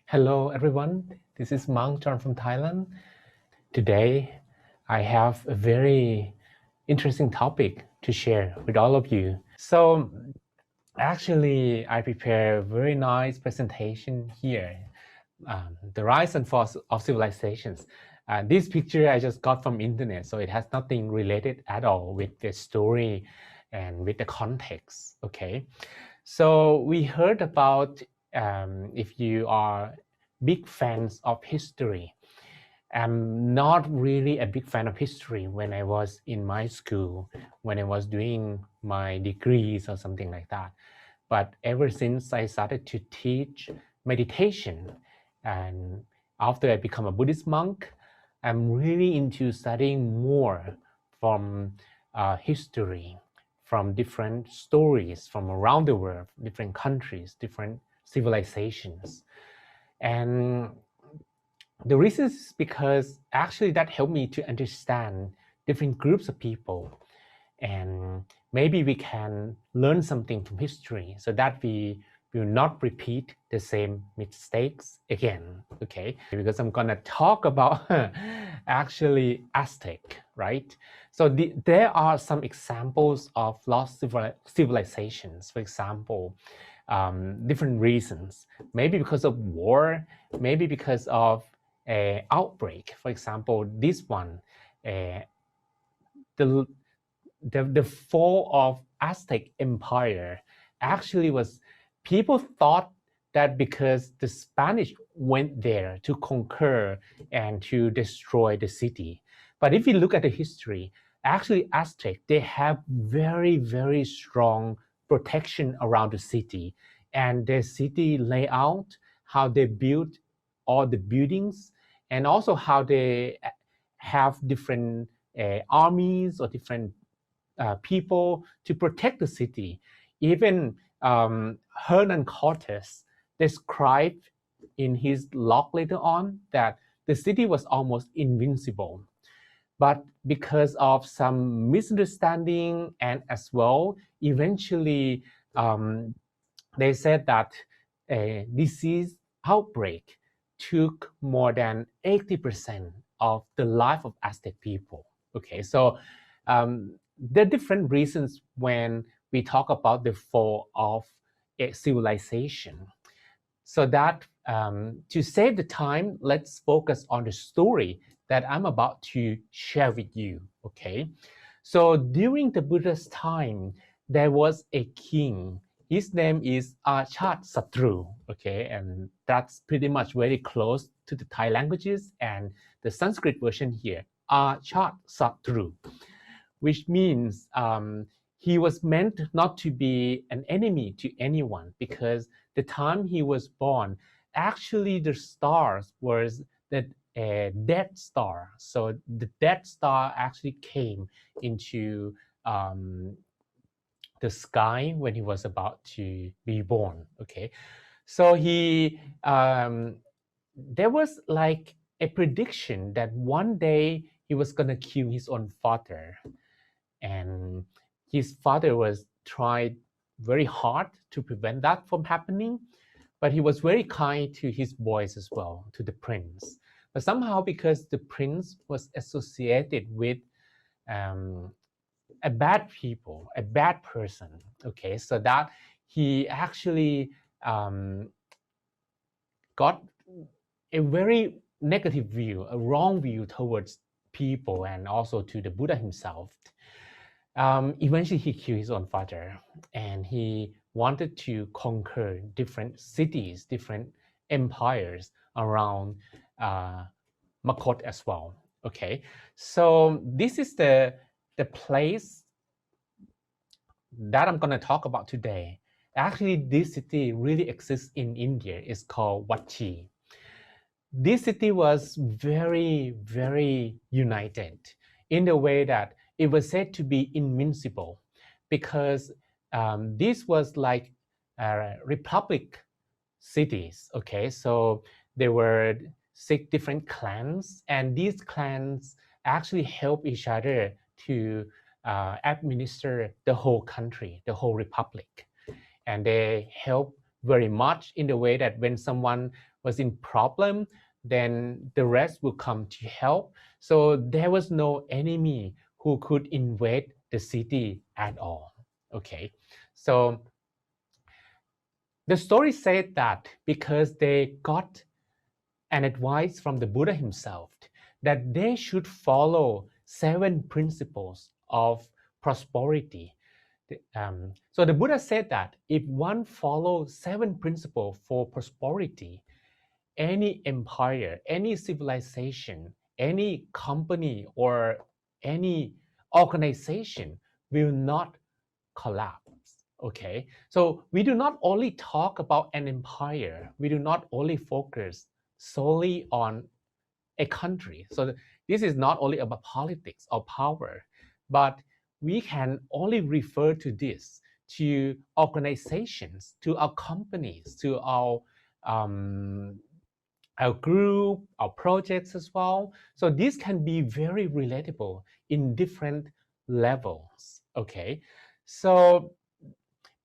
Hello everyone, this is Mang John from Thailand. Today I have a very interesting topic to share with all of you. So actually I prepare a very nice presentation here, the rise and fall of civilizations. This picture I just got from internet, so it has nothing related at all with the story and with the context, okay? So we heard about, if you are big fans of history. I'm not really a big fan of history when I was in my school, when I was doing my degrees or something like that. But ever since I started to teach meditation, and after I become a Buddhist monk, I'm really into studying more from history, from different stories from around the world, different countries, different civilizations. And the reason is because actually that helped me to understand different groups of people, and maybe we can learn something from history so that we will not repeat the same mistakes again, okay? Because I'm gonna talk about actually Aztec, right? So there are some examples of lost civilizations. For example, different reasons, maybe because of war, maybe because of an outbreak. For example, this one, the fall of Aztec Empire actually was, people thought that because the Spanish went there to conquer and to destroy the city. But if you look at the history, actually Aztec, they have very, very strong protection around the city, and their city layout, how they built all the buildings, and also how they have different armies or different people to protect the city. Even Hernan Cortes described in his log later on that the city was almost invincible. But because of some misunderstanding and as well, eventually they said that a disease outbreak took more than 80% of the life of Aztec people. Okay, so there are different reasons when we talk about the fall of a civilization. So that to save the time, let's focus on the story that I'm about to share with you. Okay, so during the Buddha's time, there was a king. His name is Satru. Okay, and that's pretty much very close to the Thai languages and the Sanskrit version here, Satru, which means he was meant not to be an enemy to anyone, because the time he was born, actually the stars was the dead star. So the dead star actually came into the sky when he was about to be born. Okay, so there was like a prediction that one day he was gonna kill his own father, and his father was tried very hard to prevent that from happening, but he was very kind to his boys as well, to the prince. But somehow, because the prince was associated with a bad people, a bad person, okay, so that he actually got a very negative view, a wrong view towards people and also to the Buddha himself. Eventually, he killed his own father, and he wanted to conquer different cities, different empires around Makot as well. Okay, so this is the place that I'm going to talk about today. Actually, this city really exists in India. It's called Vachi. This city was very, very united in the way that it was said to be invincible, because this was like republic cities. Okay, so there were 6 different clans, and these clans actually help each other to administer the whole country, the whole republic. And they help very much in the way that when someone was in problem, then the rest will come to help. So there was no enemy who could invade the city at all. Okay, so the story said that because they got an advice from the Buddha himself that they should follow 7 principles of prosperity. So the Buddha said that if one follows 7 principles for prosperity, any empire, any civilization, any company, or any organization will not collapse. Okay, so we do not only talk about an empire, we do not only focus solely on a country. So this is not only about politics or power, but we can only refer to this to organizations, to our companies, to our group, our projects as well. So this can be very relatable in different levels. Okay, so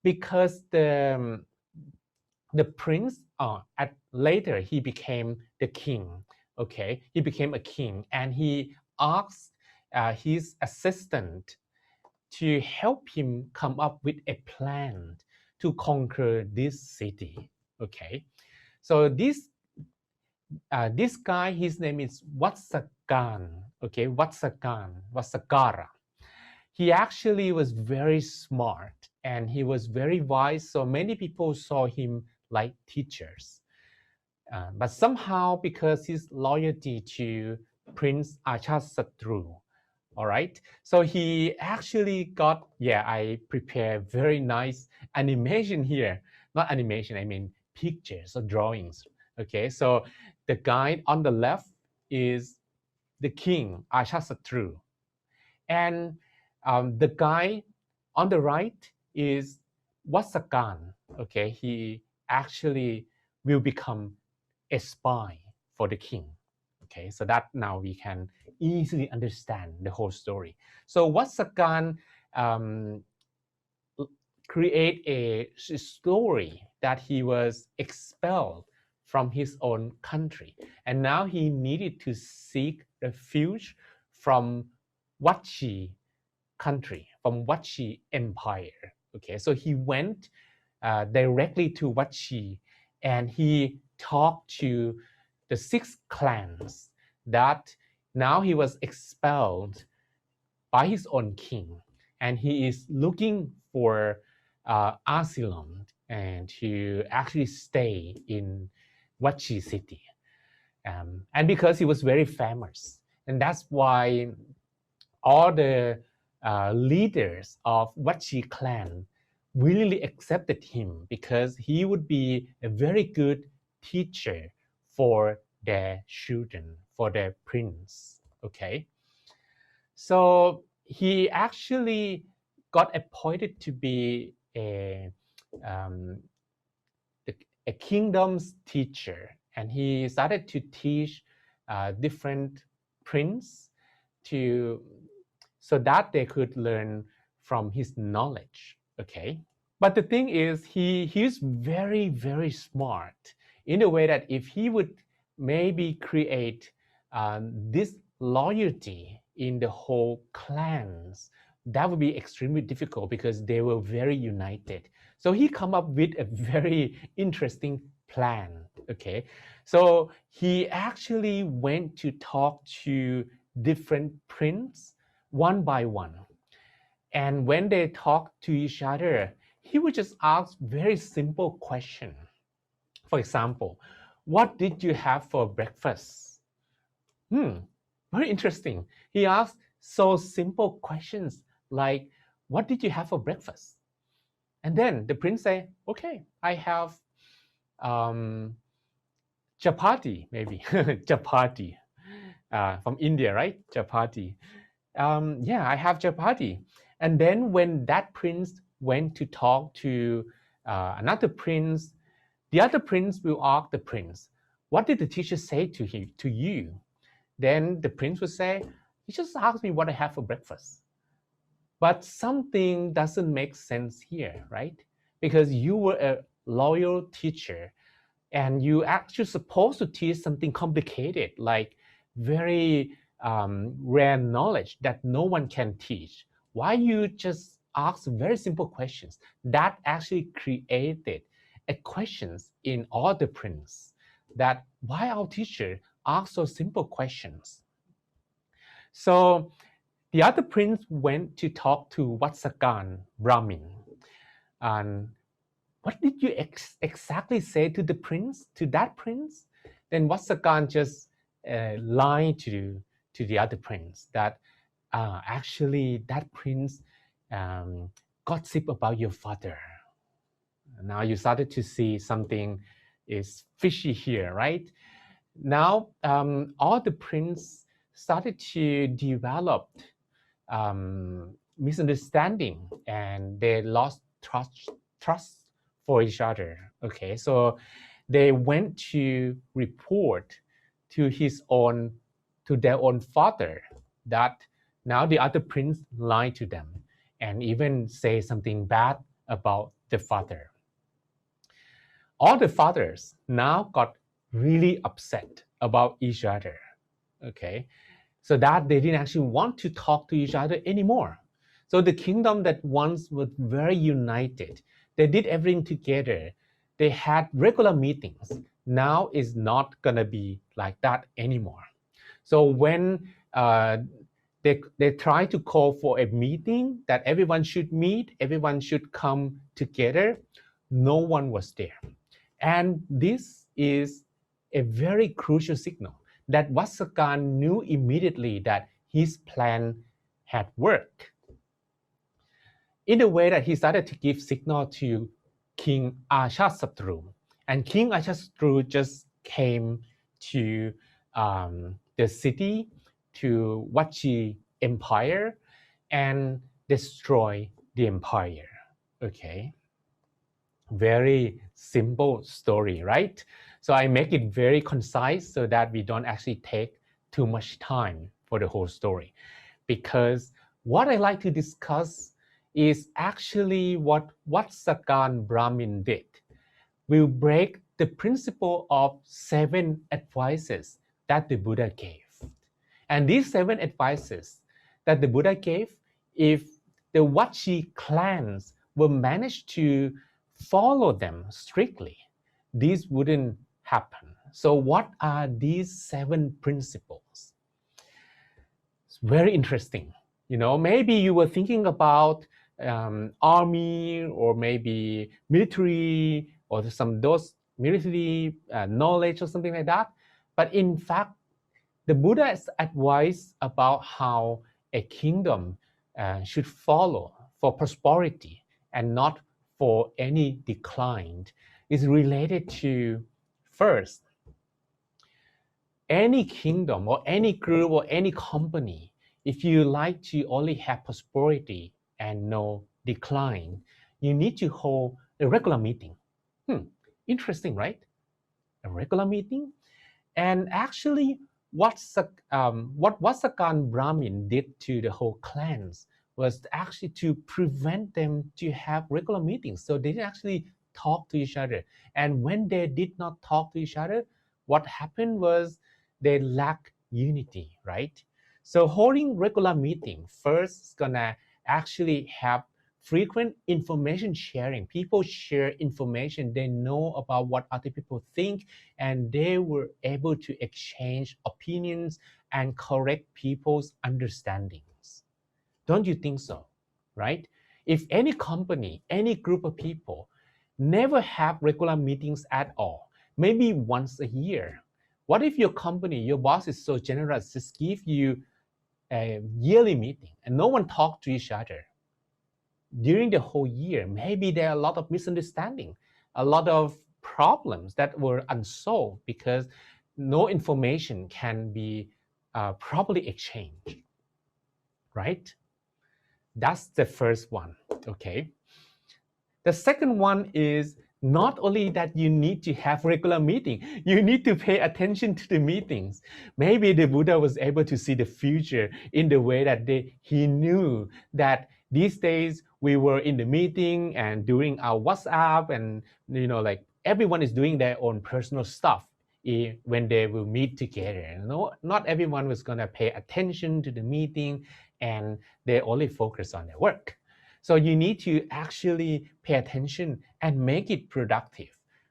because the prince at later he became the king. Okay, he became a king, and he asked his assistant to help him come up with a plan to conquer this city. Okay, so this guy, his name is Vatsakan. Okay, Vatsakara. He actually was very smart and he was very wise. So many people saw him like teachers. But somehow, because his loyalty to Prince Achasatru, all right, so he actually got, yeah, I prepared very nice animation here. Not animation, I mean pictures or drawings. Okay, so the guy on the left is the king Achasatru, and the guy on the right is Wasakan. Okay, he actually will become a spy for the king. Okay, so that now we can easily understand the whole story. So Wasakan um, create a story that he was expelled from his own country, and now he needed to seek refuge from Wachi country, from Wachi Empire. Okay, so he went directly to Wachi, and he talked to the 6 clans that now he was expelled by his own king, and he is looking for asylum and to actually stay in Wachi city. And because he was very famous, and that's why all the leaders of Wachi clan willingly accepted him, because he would be a very good teacher for their children, for their prince. Okay, so he actually got appointed to be um, a kingdom's teacher, and he started to teach different princes to so that they could learn from his knowledge. Okay, but the thing is, he's very smart in a way that if he would maybe create this loyalty in the whole clans, that would be extremely difficult because they were very united. So he come up with a very interesting plan. Okay, so he actually went to talk to different princes one by one, and when they talked to each other, he would just ask very simple question. For example, what did you have for breakfast? Very interesting. He asked so simple questions like, what did you have for breakfast? And then the prince say, okay, I have chapati, maybe. Chapati. From India, right? Chapati. Yeah, I have chapati. And then when that prince went to talk to another prince, the other prince will ask the prince, what did the teacher say to him, to you? Then the prince would say, he just asked me what I have for breakfast. But something doesn't make sense here, right? Because you were a loyal teacher and you actually supposed to teach something complicated, like very rare knowledge that no one can teach. Why you just ask very simple questions? That actually created a questions in all the prince, that why our teacher ask so simple questions. So the other prince went to talk to Vatsakan Brahmin. And what did you exactly say to the prince, to that prince? Then Vatsakan just lied to the other prince that actually that prince gossip about your father. Now you started to see something is fishy here, right? Now all the prince started to develop misunderstanding and they lost trust for each other. Okay, so they went to report to their own father that now the other prince lied to them and even say something bad about the father. All the fathers now got really upset about each other. Okay, so that they didn't actually want to talk to each other anymore. So the kingdom that once was very united, they did everything together, they had regular meetings, now is not gonna be like that anymore. So when they try to call for a meeting that everyone should meet, everyone should come together, no one was there. And this is a very crucial signal that Vatsakan knew immediately that his plan had worked. In a way that he started to give signal to King Ashasatru. And King Ashasatru just came to the city, to Vachi Empire, and destroy the empire. Okay. Very simple story, right? So I make it very concise so that we don't actually take too much time for the whole story. Because what I like to discuss is actually what Vatsakan Brahmin did. We'll break the principle of 7 advices that the Buddha gave. And these 7 advices that the Buddha gave, if the Vachi clans will manage to follow them strictly, these wouldn't happen. So what are these 7 principles? It's very interesting. Maybe you were thinking about army or maybe military or those military knowledge or something like that. But in fact, the Buddha's advice about how a kingdom should follow for prosperity and not for any decline is related to, first, any kingdom or any group or any company, if you like to only have prosperity and no decline, you need to hold a regular meeting. Interesting, right? A regular meeting. And actually, what Vasakan Brahmin did to the whole clans was actually to prevent them to have regular meetings. So they didn't actually talk to each other. And when they did not talk to each other, what happened was they lack unity, right? So holding regular meeting first is gonna actually have frequent information sharing. People share information, they know about what other people think, and they were able to exchange opinions and correct people's understandings. Don't you think so? Right? If any company, any group of people never have regular meetings at all, maybe once a year, what if your company, your boss is so generous, just give you a yearly meeting and no one talk to each other? During the whole year, maybe there are a lot of misunderstanding, a lot of problems that were unsolved because no information can be properly exchanged, right? That's the first one, okay? The second one is not only that you need to have regular meeting, you need to pay attention to the meetings. Maybe the Buddha was able to see the future in the way that he knew that These days, we were in the meeting and during our WhatsApp, and like everyone is doing their own personal stuff when they will meet together. No, not everyone was gonna pay attention to the meeting, and they only focus on their work. So you need to actually pay attention and make it productive.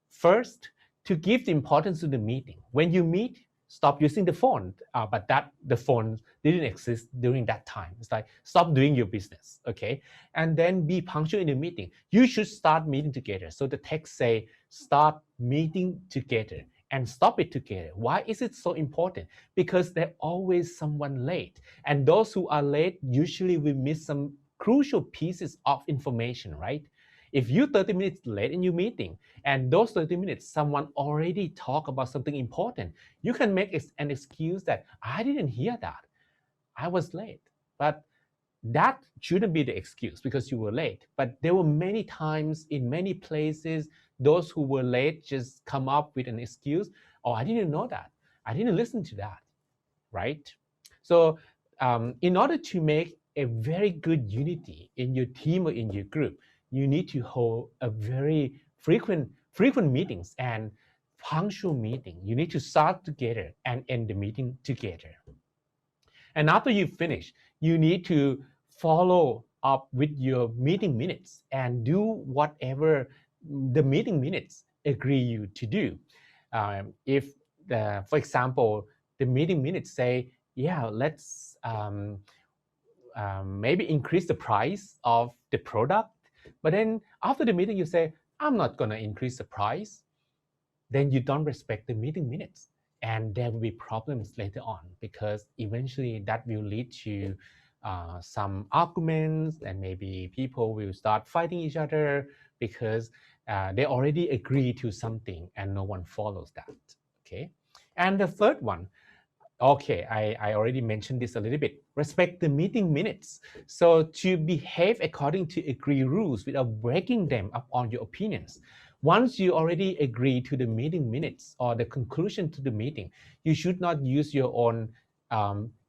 First, to give the importance to the meeting. When you meet, stop using the phone. But the phone didn't exist during that time. It's like stop doing your business, okay? And then be punctual in the meeting. You should start meeting together. So the text say start meeting together and stop it together. Why is it so important? Because there's always someone late, and those who are late usually will miss some crucial pieces of information, right? If you 30 minutes late in your meeting and those 30 minutes someone already talked about something important, you can make an excuse that I didn't hear that, I was late. But that shouldn't be the excuse because you were late. But there were many times in many places, those who were late just come up with an excuse. Oh, I didn't know that. I didn't listen to that, right? So in order to make a very good unity in your team or in your group, you need to hold a very frequent meetings and punctual meeting. You need to start together and end the meeting together. And after you finish, you need to follow up with your meeting minutes and do whatever the meeting minutes agree you to do. If, for example, the meeting minutes say, yeah, let's maybe increase the price of the product, but then after the meeting you say, I'm not going to increase the price, then you don't respect the meeting minutes. And there will be problems later on because eventually that will lead to some arguments, and maybe people will start fighting each other because they already agree to something and no one follows that. Okay. And the third one, okay, I already mentioned this a little bit. Respect the meeting minutes. So to behave according to agreed rules without breaking them up on your opinions. Once you already agree to the meeting minutes or the conclusion to the meeting, you should not use your own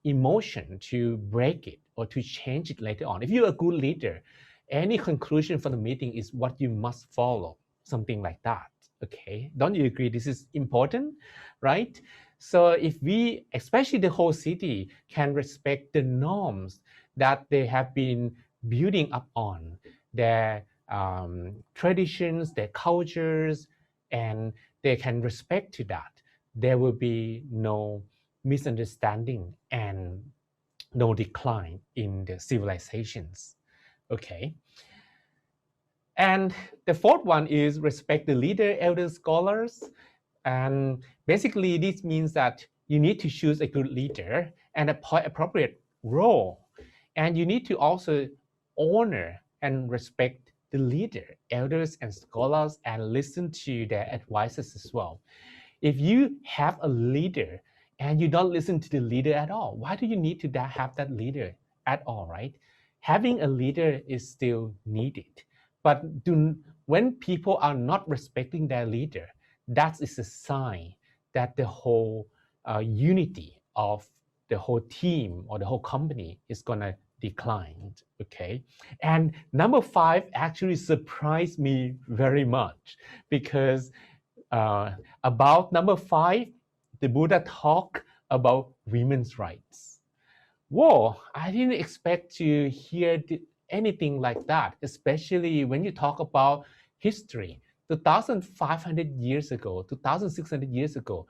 emotion to break it or to change it later on. If you're a good leader, any conclusion for the meeting is what you must follow, something like that. Okay, don't you agree this is important, right? So if we, especially the whole city, can respect the norms that they have been building up on, their traditions, their cultures, and they can respect to that, there will be no misunderstanding and no decline in the civilizations. Okay. And the fourth one is respect the leader, elders, scholars. And basically, this means that you need to choose a good leader and appropriate role. And you need to also honor and respect the leader, elders, and scholars, and listen to their advices as well. If you have a leader and you don't listen to the leader at all, why do you need to have that leader at all, right? Having a leader is still needed. But when people are not respecting their leader, that is a sign that the whole unity of the whole team or the whole company is going to decline. Okay. And number 5 actually surprised me very much because about number 5, the Buddha talked about women's rights. Whoa, I didn't expect to hear anything like that, especially when you talk about history. 2,500 years ago, 2,600 years ago,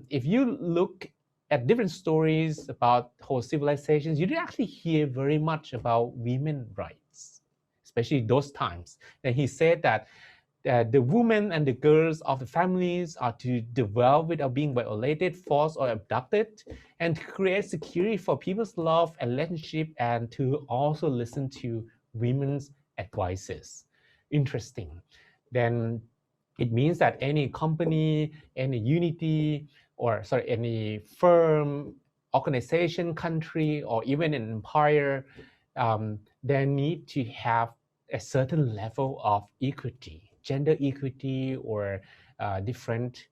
if you look at different stories about whole civilizations, you didn't actually hear very much about women's rights, especially those times. And he said that the women and the girls of the families are to develop without being violated, forced, or abducted, and to create security for people's love and relationship, and to also listen to women's advices. Interesting. Then it means that any company, any unity, or sorry, any firm, organization, country, or even an empire, they need to have a certain level of equity, gender equity, or different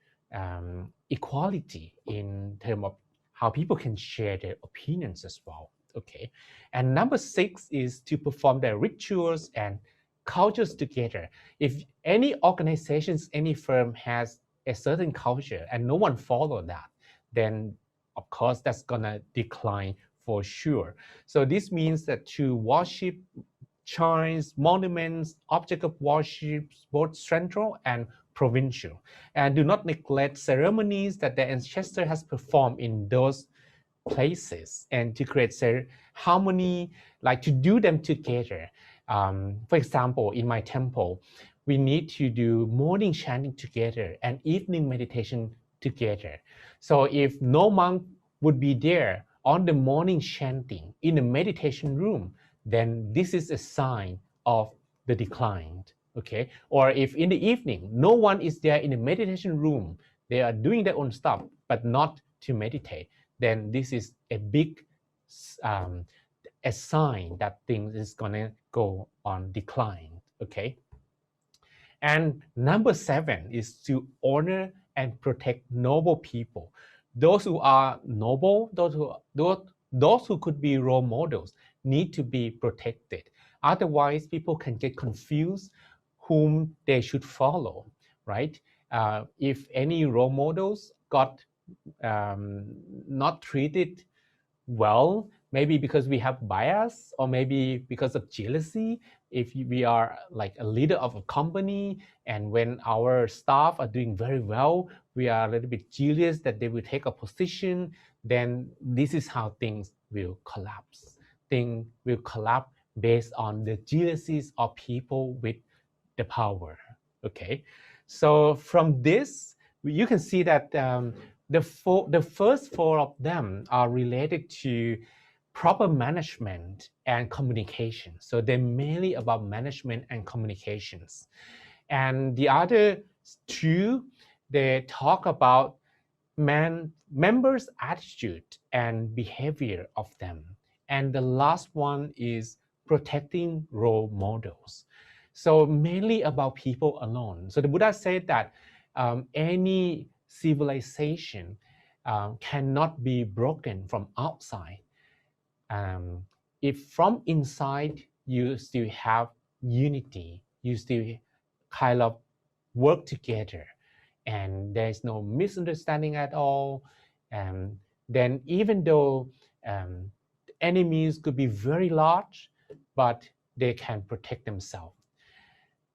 equality in terms of how people can share their opinions as well. Okay, and number 6 is to perform their rituals and cultures together. If any organizations, any firm has a certain culture and no one follow that, then of course that's gonna decline for sure. So this means that to worship shrines, monuments, object of worship, both central and provincial, and do not neglect ceremonies that the ancestor has performed in those places, and to create harmony, like to do them together. For example, in my temple, we need to do morning chanting together and evening meditation together. So if no monk would be there on the morning chanting in the meditation room, then this is a sign of the decline. Okay, or if in the evening no one is there in the meditation room, they are doing their own stuff but not to meditate, then this is a big a sign that things is gonna go on decline. Okay, and number 7 is to honor and protect noble people, those who are noble, those who could be role models need to be protected. Otherwise, people can get confused whom they should follow, right? If any role models got not treated well, maybe because we have bias or maybe because of jealousy. If we are like a leader of a company and when our staff are doing very well, we are a little bit jealous that they will take a position, then this is how things will collapse. Things will collapse based on the jealousies of people with the power. Okay, so from this you can see that the first 4 of them are related to proper management and communication. So they're mainly about management and communications. And the other 2, they talk about members' attitude and behavior of them. And the last one is protecting role models. So mainly about people alone. So the Buddha said that any civilization cannot be broken from outside. If from inside you still have unity, you still kind of work together, and there's no misunderstanding at all, then even though enemies could be very large, but they can protect themselves.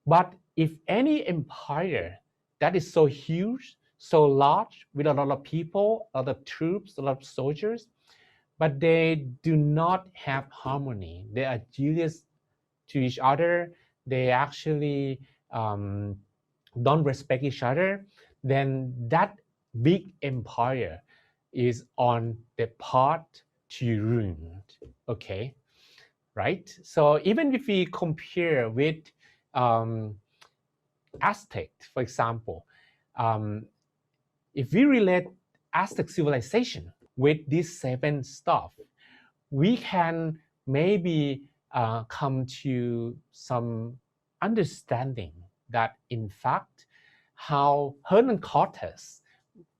But if any empire that is so huge, so large, with a lot of people, a lot of troops, a lot of soldiers, but they do not have harmony, they are jealous to each other, they actually don't respect each other, then that big empire is on the path to ruin. Okay, right? So even if we compare with Aztec, for example, if we relate Aztec civilization with these 7 stuff, we can maybe come to some understanding that in fact how Hernan Cortes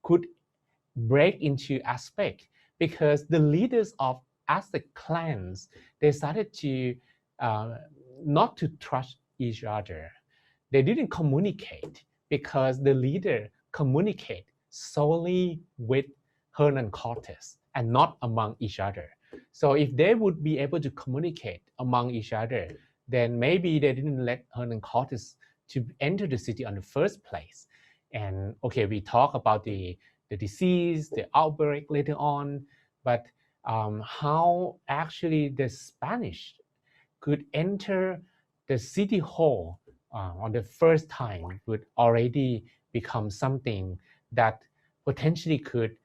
could break into aspect, because the leaders of Aztec clans, they started to not to trust each other. They didn't communicate because the leader communicate solely with Hernan Cortes and not among each other. So if they would be able to communicate among each other, then maybe they didn't let Hernan Cortes to enter the city on the first place. And okay, we talk about the disease, the outbreak later on, but how actually the Spanish could enter the city hall on the first time would already become something that potentially could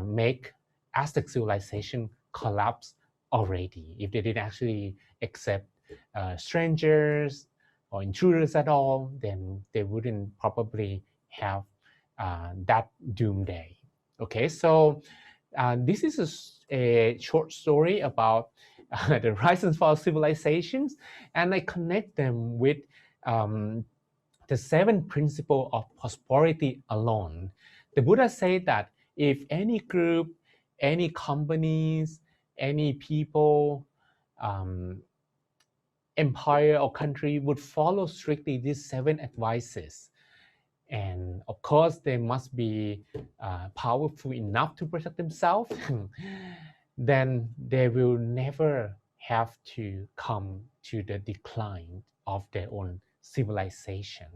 make Aztec civilization collapse already if they didn't actually accept strangers or intruders at all. Then they wouldn't probably have that doomsday. Okay, so this is a short story about the rise and fall of civilizations, and I connect them with the 7 principles of prosperity alone. The Buddha said that if any group, any companies, any people, empire or country would follow strictly these 7 advices. And of course, they must be powerful enough to protect themselves. Then they will never have to come to the decline of their own civilization.